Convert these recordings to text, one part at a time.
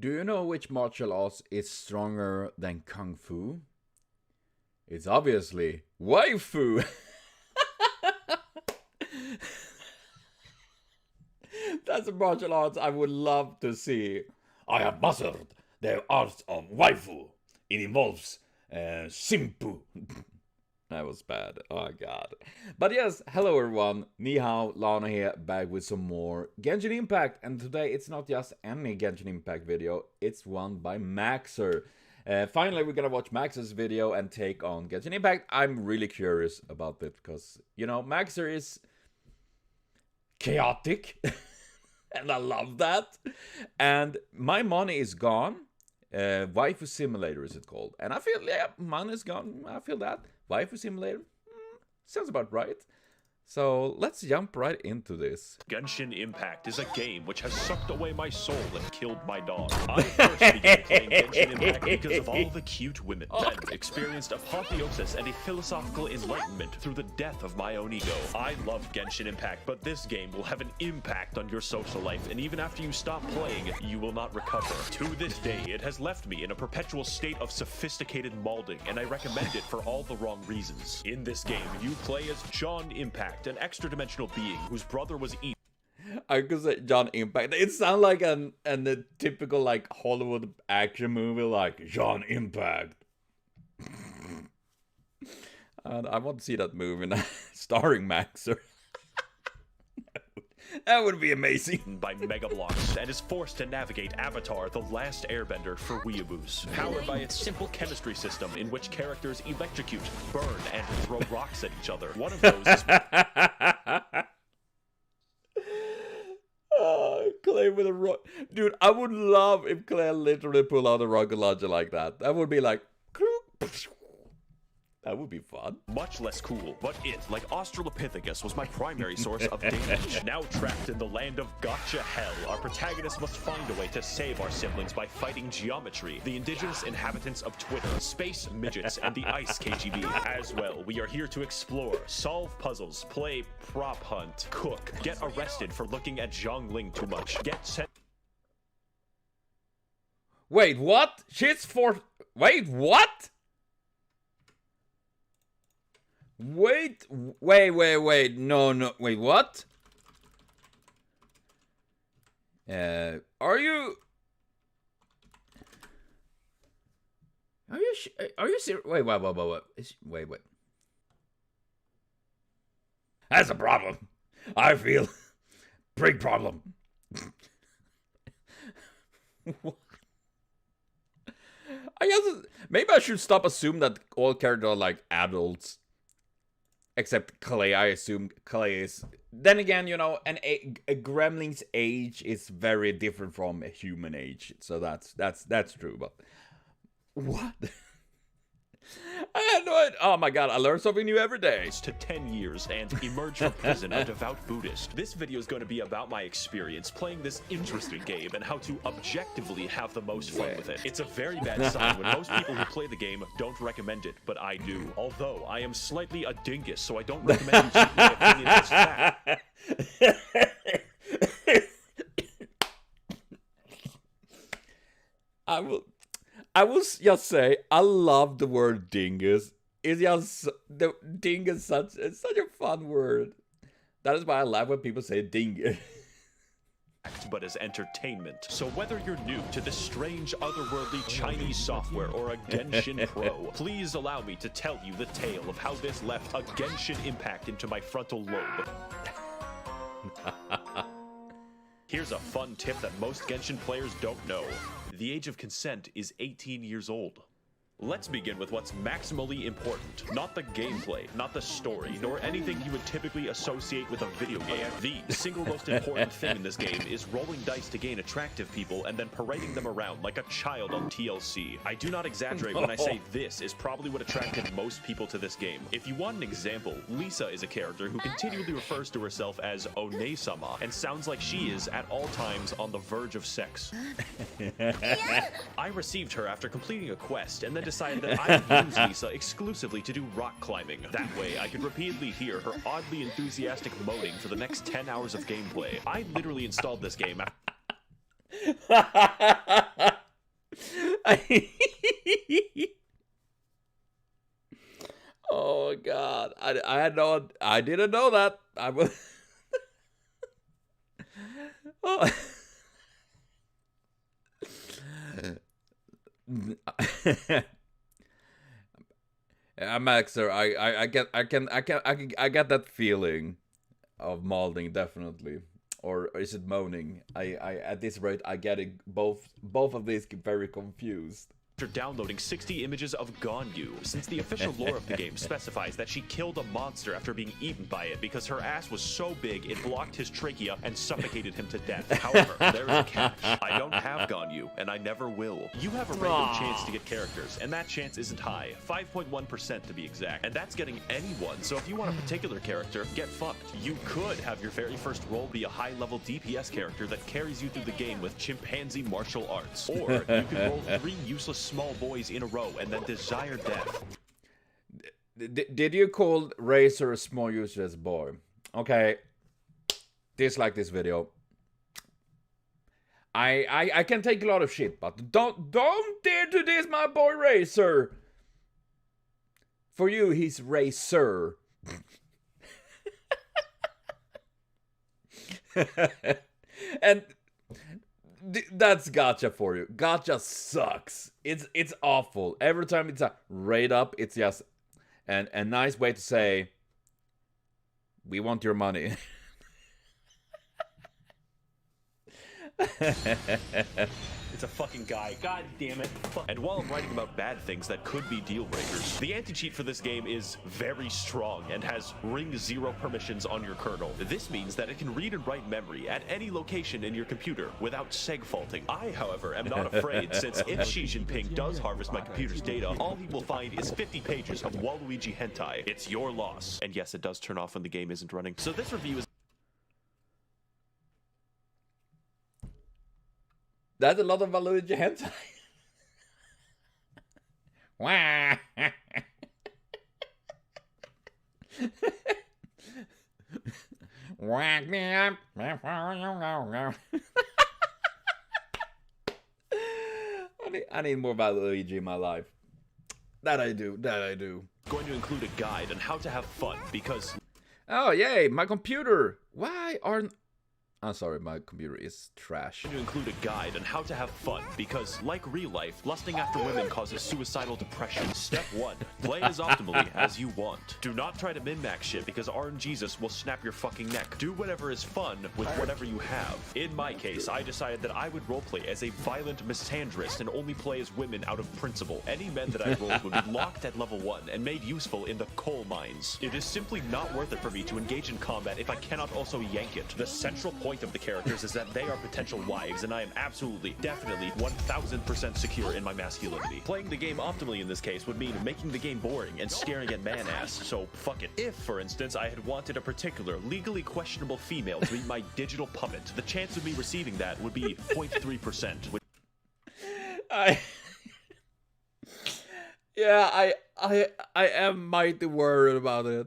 Do you know which martial arts is stronger than Kung Fu? It's obviously waifu! That's a martial arts I would love to see. I have mastered the art of waifu. It involves simpu. That was bad. Oh god. But yes, hello everyone. Ni hao, Lana here, back with some more Genshin Impact. And today it's not just any Genshin Impact video, it's one by Max0r. Finally, we're gonna watch Max's video and take on Genshin Impact. I'm really curious about it because, you know, Max0r is chaotic. And I love that. And my money is gone. Waifu Simulator is it called. And I feel, yeah, money is gone. I feel that. Waifu Simulator? Sounds about right. So let's jump right into this. Genshin Impact is a game which has sucked away my soul and killed my dog. I first began playing Genshin Impact because of all the cute women. Then experienced apotheosis and a philosophical enlightenment through the death of my own ego. I loved Genshin Impact, but this game will have an impact on your social life, and even after you stop playing, you will not recover. To this day, it has left me in a perpetual state of sophisticated malding, and I recommend it for all the wrong reasons. In this game, you play as John Impact, an extra-dimensional being whose brother was eaten. I could say John Impact. It sounds like a typical like Hollywood action movie, like John Impact. And I want to see that movie now, starring Max0r. That would be amazing. By Mega Blocks and is forced to navigate Avatar: The Last Airbender for weeaboos. Powered by its simple chemistry system in which characters electrocute, burn, and throw rocks at each other. One of those is... Oh, Clay with a rock. Dude, I would love if Clay literally pulled out a rocket launcher like that. That would be like... That would be fun. Much less cool, but it, like Australopithecus, was my primary source of damage. Now trapped in the land of gacha hell, our protagonist must find a way to save our siblings by fighting geometry, the indigenous inhabitants of Twitter, space midgets, and the ice KGB. As well, we are here to explore, solve puzzles, play prop hunt, cook, get arrested for looking at Zhongling too much, get sent... Wait, what? Shit's for... Wait, what? Wait, no, wait, what? Are you serious? Wait. That's a problem. I feel big problem. What? I guess maybe I should stop assuming that all characters are like adults. Except Clay, I assume Clay is... Then again, you know, a gremlin's age is very different from a human age. So that's true, but... What? I had no idea. Oh my god, I learn something new every day. To 10 years and emerge from prison a devout Buddhist. This video is going to be about my experience playing this interesting game and how to objectively have the most fun with it. It's a very bad sign when most people who play the game don't recommend it, but I do. Although I am slightly a dingus, so I don't recommend you take my opinion as fact. I will just say, I love the word dingus. It's just, the dingus it's such a fun word. That is why I laugh when people say dingus. But as entertainment. So whether you're new to this strange otherworldly Chinese software or a Genshin Pro, please allow me to tell you the tale of how this left a Genshin impact into my frontal lobe. Here's a fun tip that most Genshin players don't know. The age of consent is 18 years old. Let's begin with what's maximally important. Not the gameplay, not the story, nor anything you would typically associate with a video game. The single most important thing in this game is rolling dice to gain attractive people and then parading them around like a child on TLC. I do not exaggerate when I say this is probably what attracted most people to this game. If you want an example, Lisa is a character who continually refers to herself as One-sama and sounds like she is at all times on the verge of sex. I received her after completing a quest and then decided that I would use Lisa exclusively to do rock climbing. That way, I could repeatedly hear her oddly enthusiastic moaning for the next 10 hours of gameplay. I literally installed this game Oh God, I didn't know that. I was. Oh. Max0r, I get that feeling of molding, definitely. Or is it moaning? I at this rate I get it, both of these get very confused. After downloading 60 images of Ganyu, since the official lore of the game specifies that she killed a monster after being eaten by it because her ass was so big it blocked his trachea and suffocated him to death. However, there is a catch. I don't have Ganyu, and I never will. You have a random chance to get characters, and that chance isn't high, 5.1% to be exact, and that's getting anyone, so if you want a particular character, get fucked. You could have your very first role be a high-level DPS character that carries you through the game with chimpanzee martial arts, or you could roll 3 useless small boys in a row and then desire death. Did you call Razor a small useless boy? Okay. Dislike this video. I can take a lot of shit, but don't dare to diss my boy Razor. For you, he's Razor. And that's gacha for you. Gacha sucks. It's awful. Every time it's a raid up, it's just a nice way to say, we want your money. It's a fucking guy. God damn it. And while I'm writing about bad things that could be deal breakers, the anti-cheat for this game is very strong and has ring 0 permissions on your kernel. This means that it can read and write memory at any location in your computer without seg faulting. I, however, am not afraid, since if Xi Jinping does harvest my computer's data, all he will find is 50 pages of Waluigi hentai. It's your loss. And yes, it does turn off when the game isn't running. So this review is That's a lot of Waluigi hentai. Wah. Whack me up. I need more Waluigi in my life. That I do. going to include a guide on how to have fun because... Oh, yay, my computer. Why aren't... I'm sorry, my computer is trash. To include a guide on how to have fun because, like real life, lusting after women causes suicidal depression. Step 1. Play as optimally as you want. Do not try to min-max shit because RNGesus will snap your fucking neck. Do whatever is fun with whatever you have. In my case, I decided that I would roleplay as a violent misandrist and only play as women out of principle. Any men that I rolled would be locked at level 1 and made useful in the coal mines. It is simply not worth it for me to engage in combat if I cannot also yank it. The central point of the characters is that they are potential wives, and I am absolutely, definitely, 1000% secure in my masculinity. Playing the game optimally in this case would mean making the game boring and staring at man ass, so fuck it. If, for instance, I had wanted a particular, legally questionable female to be my digital puppet, the chance of me receiving that would be 0.3%. Yeah, I am mighty worried about it.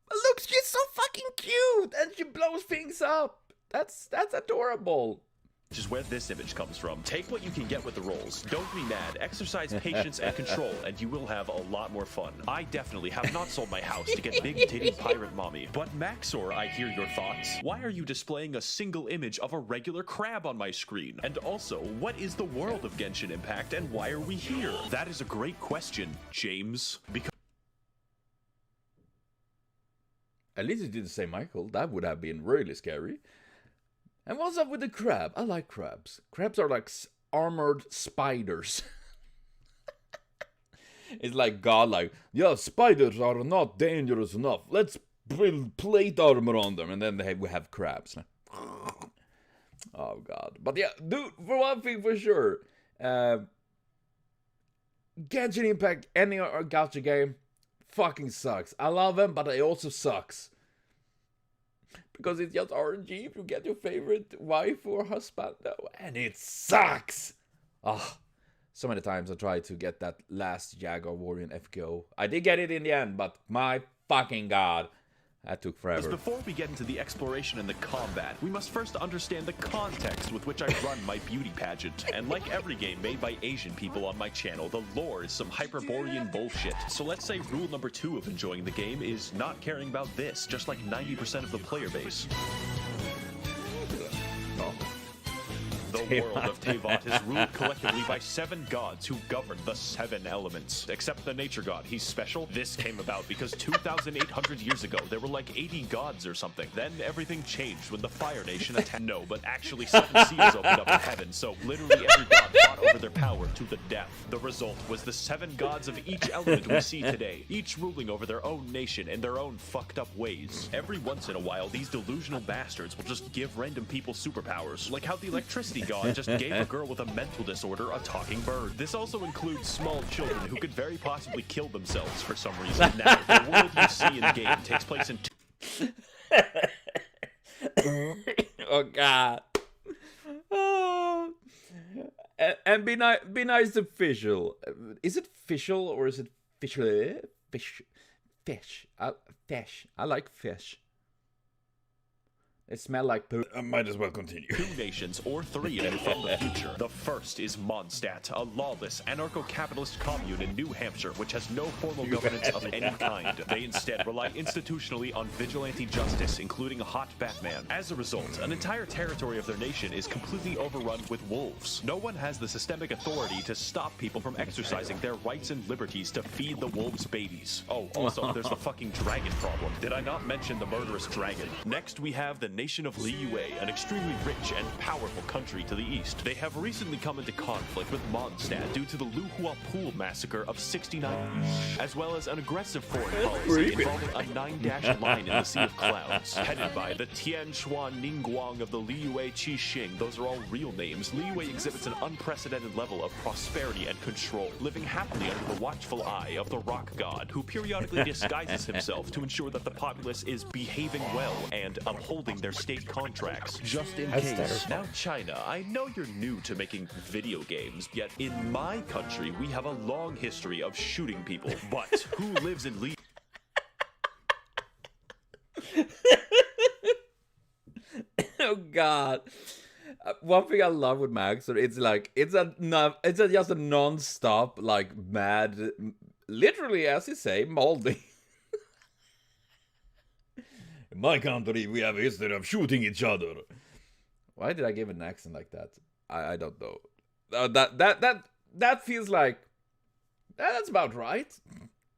Look, she's so fucking cute, and she blows things up. That's adorable. Which is where this image comes from. Take what you can get with the rolls. Don't be mad. Exercise patience and control, and you will have a lot more fun. I definitely have not sold my house to get big titty pirate mommy. But Max0r, I hear your thoughts. Why are you displaying a single image of a regular crab on my screen? And also, what is the world of Genshin Impact, and why are we here? That is a great question, James. Because At least it didn't say Michael. That would have been really scary. And what's up with the crab? I like crabs. Crabs are like armored spiders. It's like God, like, yeah, spiders are not dangerous enough. Let's build plate armor on them. And then we have crabs. Oh, God. But yeah, dude, for one thing for sure. Genshin Impact, any gacha game, fucking sucks. I love them, but it also sucks. Because it's just RNG if you get your favorite wife or husband. And it sucks! Oh, so many times I tried to get that last Jaguar Warrior in FKO. I did get it in the end, but my fucking God. That took forever. Before we get into the exploration and the combat, we must first understand the context with which I run my beauty pageant. And like every game made by Asian people on my channel, the lore is some Hyperborean bullshit. So let's say rule number 2 of enjoying the game is not caring about this, just like 90% of the player base. The world of Teyvat is ruled collectively by 7 gods who govern the 7 elements. Except the nature god, he's special. This came about because 2,800 years ago, there were like 80 gods or something. Then everything changed when the Fire Nation attacked. No, but actually 7 seals opened up in heaven, so literally every god fought over their power to the death. The result was the 7 gods of each element we see today, each ruling over their own nation in their own fucked up ways. Every once in a while, these delusional bastards will just give random people superpowers, like how the electricity god just gave a girl with a mental disorder a talking bird. This also includes small children who could very possibly kill themselves for some reason. Now, the world you see in the game takes place in oh god. Oh. And be nice to Fischl. Is it Fischl or is it Fischl? Fish. Fish. I like fish. They smell like poo. I might as well continue. 2 nations, or 3 if from the future. The first is Mondstadt, a lawless, anarcho-capitalist commune in New Hampshire, which has no formal governance of any kind. They instead rely institutionally on vigilante justice, including a hot Batman. As a result, an entire territory of their nation is completely overrun with wolves. No one has the systemic authority to stop people from exercising their rights and liberties to feed the wolves' babies. Oh, also, there's the fucking dragon problem. Did I not mention the murderous dragon? Next, we have the nation of Liyue, an extremely rich and powerful country to the east. They have recently come into conflict with Mondstadt due to the Luhua Pool massacre of 69, as well as an aggressive foreign policy involving a 9-dash line in the Sea of Clouds. Headed by the Tianshuan Ningguang of the Liyue Qixing, those are all real names, Liyue exhibits an unprecedented level of prosperity and control, living happily under the watchful eye of the rock god, who periodically disguises himself to ensure that the populace is behaving well and upholding their state contracts, just in case. Now, China, I know you're new to making video games, yet in my country, we have a long history of shooting people. But who lives in Li? Oh god. One thing I love with Max0r, it's like it's just a non-stop like mad, literally as you say, molding. In my country, we have a history of shooting each other. Why did I give an accent like that? I don't know. That feels like that's about right.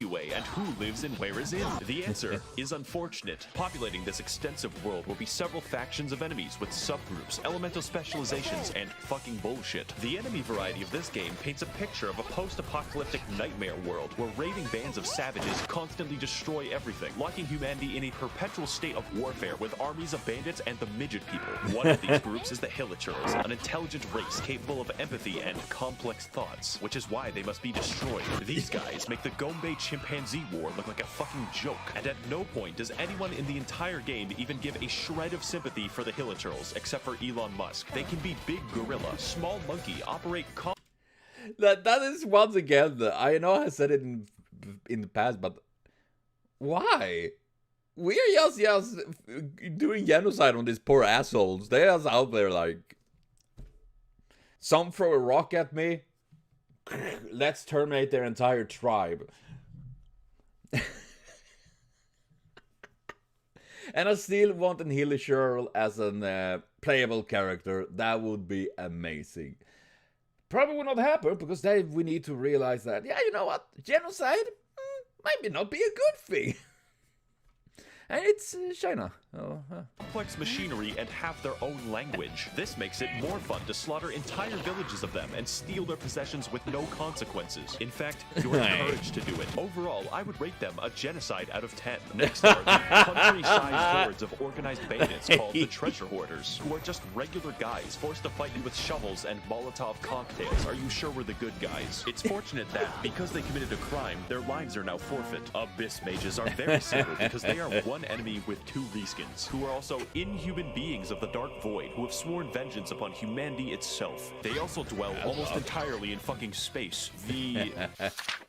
And who lives and where is in? The answer is unfortunate. Populating this extensive world will be several factions of enemies with subgroups, elemental specializations, and fucking bullshit. The enemy variety of this game paints a picture of a post-apocalyptic nightmare world where raving bands of savages constantly destroy everything, locking humanity in a perpetual state of warfare with armies of bandits and the midget people. One of these groups is the Hilichurls, an intelligent race capable of empathy and complex thoughts, which is why they must be destroyed. These guys make the Gombe chimpanzee war look like a fucking joke, and at no point does anyone in the entire game even give a shred of sympathy for the Hilichurls, except for Elon Musk. They can be big gorilla, small monkey, operate that is once again, I know I said it in the past, but why? We are just doing genocide on these poor assholes. They're just out there like, some throw a rock at me, let's terminate their entire tribe. And I still want an Hilichurl as a playable character. That would be amazing. Probably will not happen because then we need to realize that, yeah, you know what, genocide might not be a good thing. And it's China. Complex machinery and have their own language. This makes it more fun to slaughter entire villages of them and steal their possessions with no consequences. In fact, you're encouraged to do it. Overall, I would rate them a genocide out of 10. Next are the country-sized hordes of organized bandits called the Treasure Hoarders, who are just regular guys forced to fight you with shovels and Molotov cocktails. Are you sure we're the good guys? It's fortunate that, because they committed a crime, their lives are now forfeit. Abyss mages are very simple because they are one one enemy with 2 reskins, who are also inhuman beings of the Dark Void who have sworn vengeance upon humanity itself. They also dwell almost entirely in fucking space. The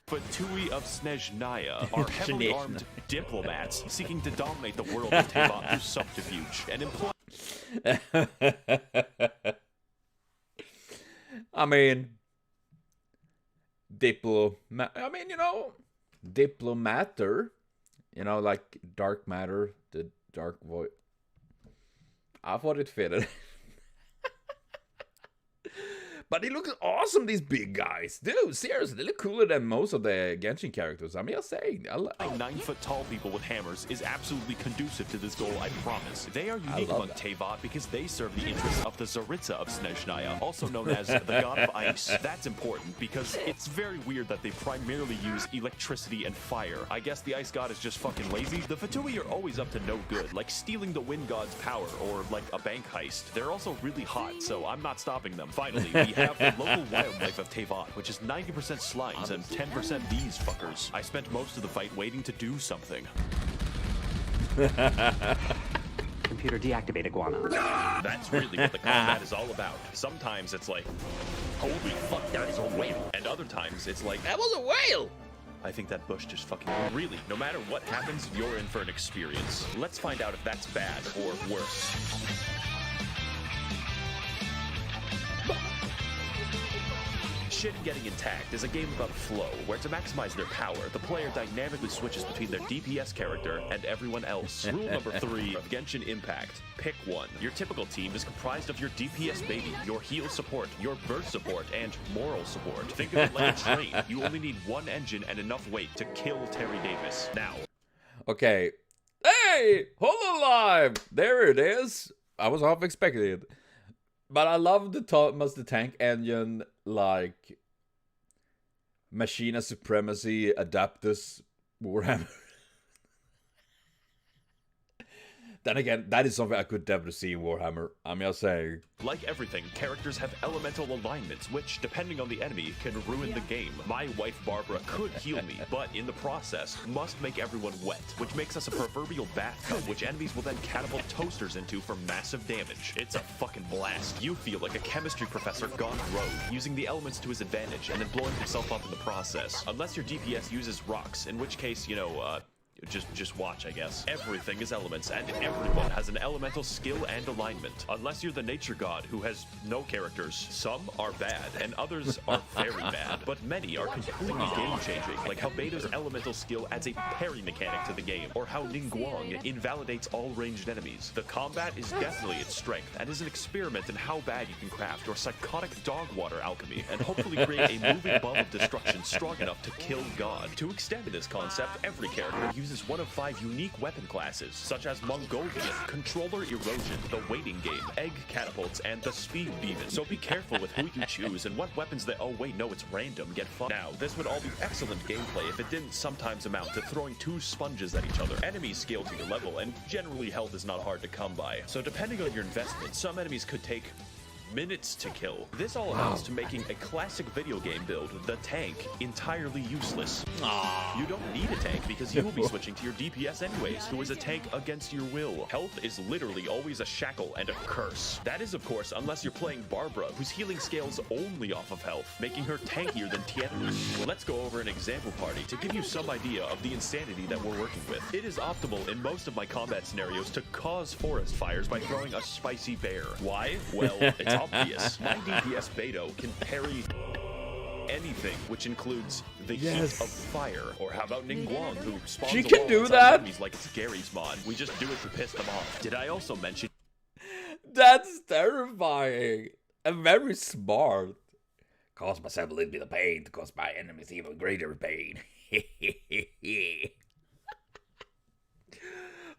Fatui of Snezhnaya are heavily armed diplomats seeking to dominate the world of Teyvat through subterfuge and imply. I mean, you know, diplomater, you know, like dark matter, the dark void. I thought it fitted. But they look awesome, these big guys. Dude, seriously, they look cooler than most of the Genshin characters. I'm just saying. 9-foot tall people with hammers is absolutely conducive to this goal, I promise. They are unique among Teyvat because they serve the interests of the Tsaritsa of Snezhnaya, also known as the God of Ice. That's important because it's very weird that they primarily use electricity and fire. I guess the Ice God is just fucking lazy. The Fatui are always up to no good, like stealing the Wind God's power or like a bank heist. They're also really hot, so I'm not stopping them. Finally, we have the local wildlife of Teyvat, which is 90% slimes and 10% these fuckers. I spent most of the fight waiting to do something. Computer deactivate iguana. That's really what the combat is all about. Sometimes it's like, holy fuck, that is a whale. And other times it's like, That was a whale! I think that bush just fucking... Really, no matter what happens, you're in for an experience. Let's find out if that's bad or worse. Shin Getting Intact is a game about flow, where to maximize their power, the player dynamically switches between their DPS character and everyone else. Rule number 3 of Genshin Impact. Pick one. Your typical team is comprised of your DPS baby, your heal support, your burst support, and moral support. Think of it like a train. You only need one engine and enough weight to kill Terry Davis. Now. Okay. Hey! Hololive! There it is! I was half expecting it. But I love the Thomas the Tank Engine, like Machina Supremacy, Adaptus, Warhammer. Then again, that is something I could definitely see in Warhammer. I'm just saying. Like everything, characters have elemental alignments, which, depending on the enemy, can ruin the game. My wife Barbara could heal me, but in the process, must make everyone wet, which makes us a proverbial bathtub, which enemies will then catapult toasters into for massive damage. It's a fucking blast. You feel like a chemistry professor gone rogue, using the elements to his advantage, and then blowing himself up in the process. Unless your DPS uses rocks, in which case, you know, just watch, I guess. Everything is elements, and everyone has an elemental skill and alignment. Unless you're the nature god, who has no characters. Some are bad, and others are very bad. But many are completely game-changing, like how Beto's elemental skill adds a parry mechanic to the game, or how Ningguang invalidates all ranged enemies. The combat is definitely its strength, and is an experiment in how bad you can craft your psychotic dog water alchemy, and hopefully create a moving bomb of destruction strong enough to kill God. To extend this concept, every character uses one of 5 unique weapon classes, such as Mongolian, Controller Erosion, the Waiting Game, Egg Catapults, and the Speed Demon. So be careful with who you choose and what weapons that— oh wait, no, it's random, get fucked. Now, this would all be excellent gameplay if it didn't sometimes amount to throwing 2 sponges at each other. Enemies scale to your level, and generally health is not hard to come by. So depending on your investment, some enemies could take minutes to kill. This all amounts to making a classic video game build, the tank, entirely useless. You don't need a tank because you will be switching to your DPS anyways, who is a tank against your will. Health is literally always a shackle and a curse. That is, of course, unless you're playing Barbara, whose healing scales only off of health, making her tankier than Tienus. Let's go over an example party to give you some idea of the insanity that we're working with. It is optimal in most of my combat scenarios to cause forest fires by throwing a spicy bear. Why? Well, it's obvious. My DPS Beto can parry anything, which includes the heat of fire. Or how about Ningguang, who spawns She can do inside that? enemies like it's Gary's mod. We just do it to piss them off. Did I also mention— That's terrifying. And very smart. Cause myself a little bit of pain to cause my enemies even greater pain.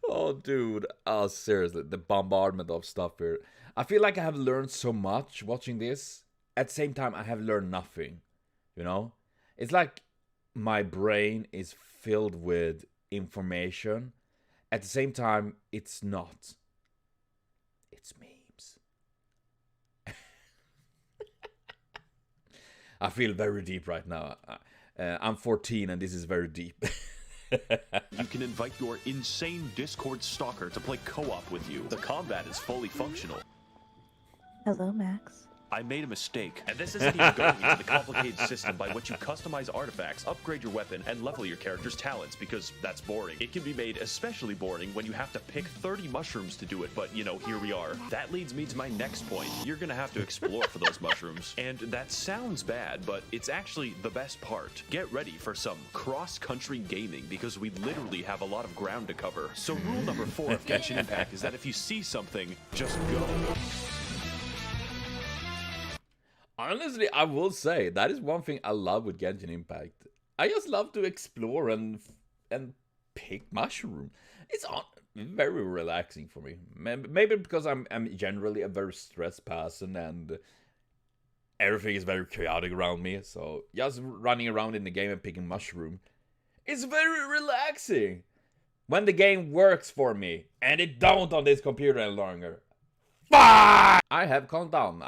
Oh, dude. Oh, seriously. The bombardment of stuff here. I feel like I have learned so much watching this. At the same time, I have learned nothing. You know? It's like my brain is filled with information. At the same time, it's not. It's memes. I feel very deep right now. I'm 14 and this is very deep. You can invite your insane Discord stalker to play co-op with you. The combat is fully functional. Hello, Max. I made a mistake, and this isn't even going into the complicated system by which you customize artifacts, upgrade your weapon, and level your character's talents, because that's boring. It can be made especially boring when you have to pick 30 mushrooms to do it, but you know, here we are. That leads me to my next point. You're gonna have to explore for those mushrooms. And that sounds bad, but it's actually the best part. Get ready for some cross-country gaming, because we literally have a lot of ground to cover. So rule number 4 of Genshin Impact is that if you see something, just go. Honestly, I will say that is one thing I love with Genshin Impact. I just love to explore and pick mushroom. It's very relaxing for me. Maybe because I'm generally a very stressed person and everything is very chaotic around me. So just running around in the game and picking mushroom, it's very relaxing. When the game works for me and it don't on this computer any longer. Fuck! I have calmed down.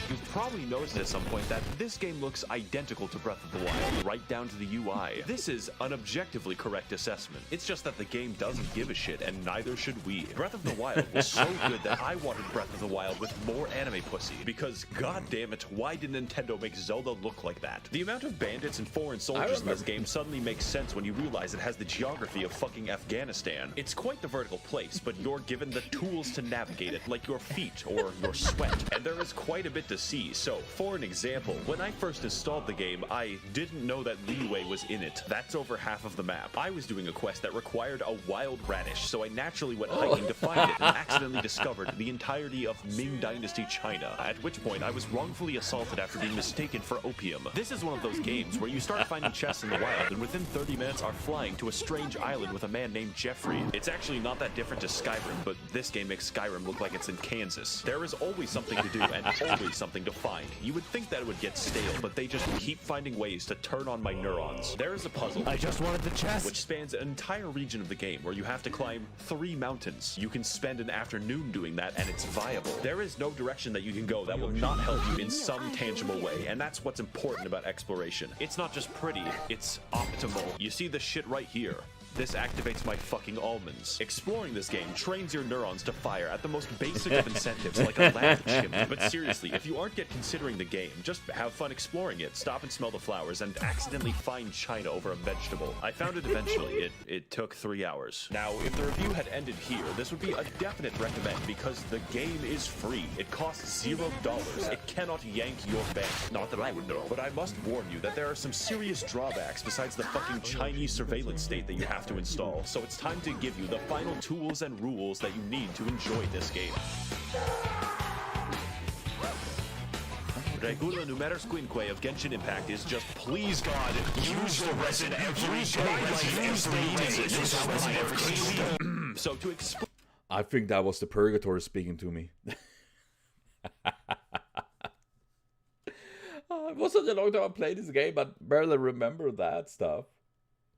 You've probably noticed at some point that this game looks identical to Breath of the Wild, right down to the UI. This is an objectively correct assessment. It's just that the game doesn't give a shit, and neither should we. Breath of the Wild was so good that I wanted Breath of the Wild with more anime pussy, because goddammit, why did Nintendo make Zelda look like that? The amount of bandits and foreign soldiers in this game suddenly makes sense when you realize it has the geography of fucking Afghanistan. It's quite the vertical place, but you're given the tools to navigate it, like your feet or your sweat, and there is quite a bit to see. So, for an example, when I first installed the game, I didn't know that Liyue was in it. That's over half of the map. I was doing a quest that required a wild radish, so I naturally went hiking to find it and accidentally discovered the entirety of Ming Dynasty China, at which point I was wrongfully assaulted after being mistaken for opium. This is one of those games where you start finding chests in the wild and within 30 minutes are flying to a strange island with a man named Jeffrey. It's actually not that different to Skyrim, but this game makes Skyrim look like it's in Kansas. There is always something to do and always something to find. You would think that it would get stale, but they just keep finding ways to turn on my neurons. There is a puzzle. I just wanted the chest. Which spans an entire region of the game where you have to climb 3 mountains. You can spend an afternoon doing that and it's viable. There is no direction that you can go that will not help you in some tangible way, and that's what's important about exploration. It's not just pretty, it's optimal. You see this shit right here. This activates my fucking almonds. Exploring this game trains your neurons to fire at the most basic of incentives, like a land chimp. But seriously, if you aren't yet considering the game, just have fun exploring it, stop and smell the flowers, and accidentally find China over a vegetable. I found it eventually. It took 3 hours. Now, if the review had ended here, this would be a definite recommend because the game is free. It costs $0. It cannot yank your bank. Not that I would know. But I must warn you that there are some serious drawbacks besides the fucking Chinese surveillance state that you have to install, so it's time to give you the final tools and rules that you need to enjoy this game. Regula numerus quinque of Genshin Impact is just please God, use the resin every day. So to explain, I think that was the purgatory speaking to me. It was such a long time I played this game, but barely remember that stuff.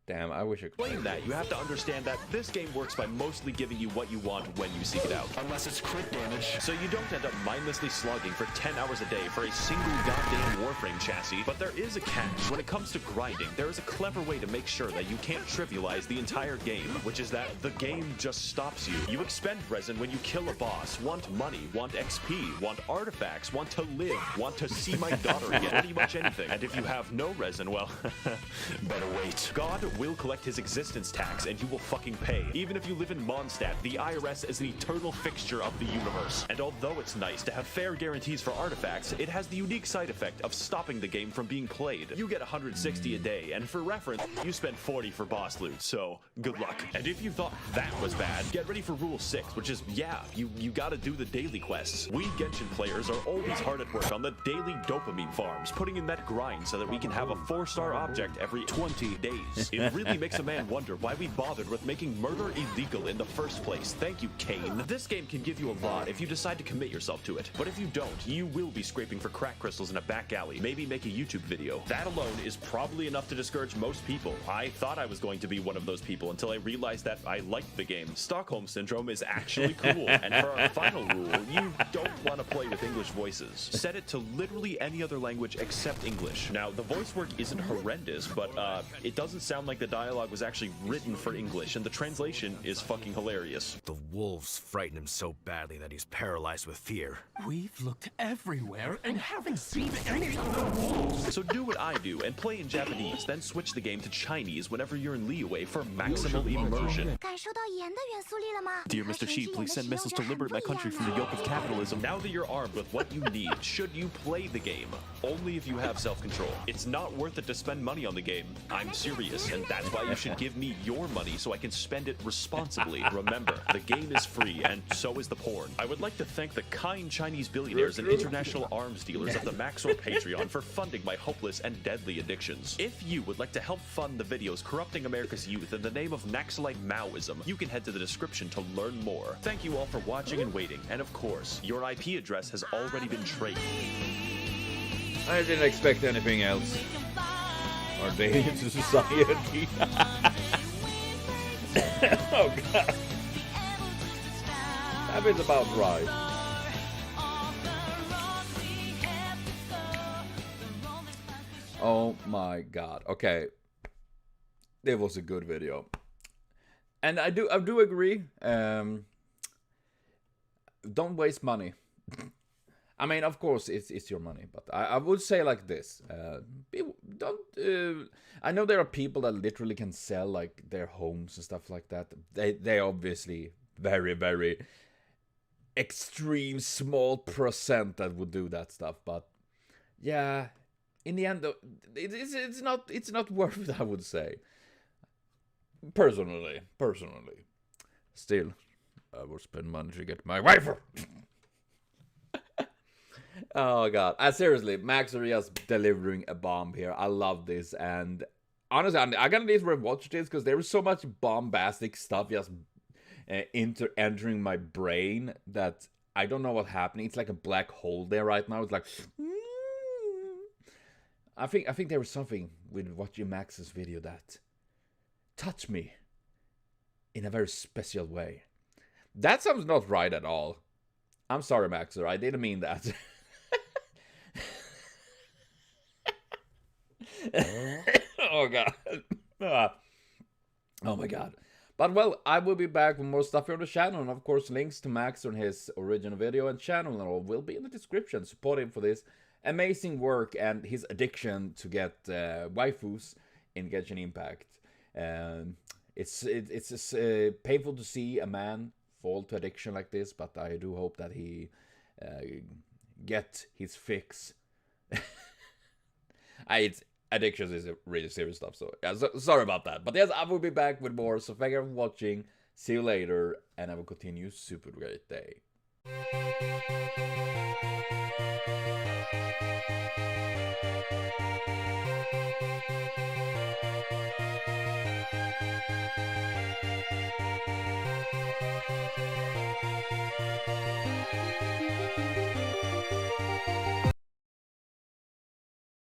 Damn, I wish I could explain that. You have to understand that this game works by mostly giving you what you want when you seek it out. Unless it's crit damage. So you don't end up mindlessly slogging for 10 hours a day for a single goddamn Warframe chassis. But there is a catch. When it comes to grinding, there is a clever way to make sure that you can't trivialize the entire game, which is that the game just stops you. You expend resin when you kill a boss, want money, want XP, want artifacts, want to live, want to see my daughter again, pretty much anything. And if you have no resin, well, better wait. God will collect his existence tax and you will fucking pay. Even if you live in Mondstadt, the IRS is an eternal fixture of the universe. And although it's nice to have fair guarantees for artifacts, it has the unique side effect of stopping the game from being played. You get 160 a day, and for reference, you spend 40 for boss loot, so good luck. And if you thought that was bad, get ready for Rule 6, which is, yeah, you gotta do the daily quests. We Genshin players are always hard at work on the daily dopamine farms, putting in that grind so that we can have a 4-star object every 20 days. It really makes a man wonder why we bothered with making murder illegal in the first place. Thank you, Kane. This game can give you a lot if you decide to commit yourself to it. But if you don't, you will be scraping for crack crystals in a back alley, maybe make a YouTube video. That alone is probably enough to discourage most people. I thought I was going to be one of those people until I realized that I liked the game. Stockholm Syndrome is actually cool. And for our final rule, you don't want to play with English voices. Set it to literally any other language except English. Now, the voice work isn't horrendous, but it doesn't sound like like the dialogue was actually written for English, and the translation is fucking hilarious. The wolves frighten him so badly that he's paralyzed with fear. We've looked everywhere and haven't seen any of the wolves. So do what I do and play in Japanese, then switch the game to Chinese whenever you're in Liyue for maximal immersion. Dear Mr. Sheep, please send missiles to liberate my country from the yoke of capitalism. Now that you're armed with what you need, should you play the game? Only if you have self-control. It's not worth it to spend money on the game. I'm serious, and that's why you should give me your money so I can spend it responsibly. Remember, the game is free, and so is the porn. I would like to thank the kind Chinese billionaires and international arms dealers of the Max0r Patreon for funding my hopeless and deadly addictions. If you would like to help fund the videos corrupting America's youth in the name of Naxalite Maoism, you can head to the description to learn more. Thank you all for watching and waiting, and of course, your IP address has already been traded. I didn't expect anything else. Are they into society? Oh god. That is about right. Oh my god. Okay. It was a good video. And I do agree. Don't waste money. I mean, of course, it's your money, but I would say like this: don't. I know there are people that literally can sell like their homes and stuff like that. They obviously very extreme small percent that would do that stuff, but yeah, in the end, it's not worth it. I would say personally, still, I would spend money to get my rifle. Oh god, seriously, Max0r just delivering a bomb here. I love this, and honestly, I'm gonna need to rewatch this because there is so much bombastic stuff just entering my brain that I don't know what's happening. It's like a black hole there right now. It's like, I think there was something with watching Max's video that touched me in a very special way. That sounds not right at all. I'm sorry, Max0r, I didn't mean that. Oh god. Oh my god. But well, I will be back with more stuff here on the channel, and of course links to Max0r and his original video and channel and all will be in the description. Support him for this amazing work and his addiction to get waifus in Genshin Impact. It's just, painful to see a man fall to addiction like this, but I do hope that he get his fix. Addictions is really serious stuff, so yeah, sorry about that. But yes, I will be back with more, so thank you for watching, see you later, and have a continued super great day.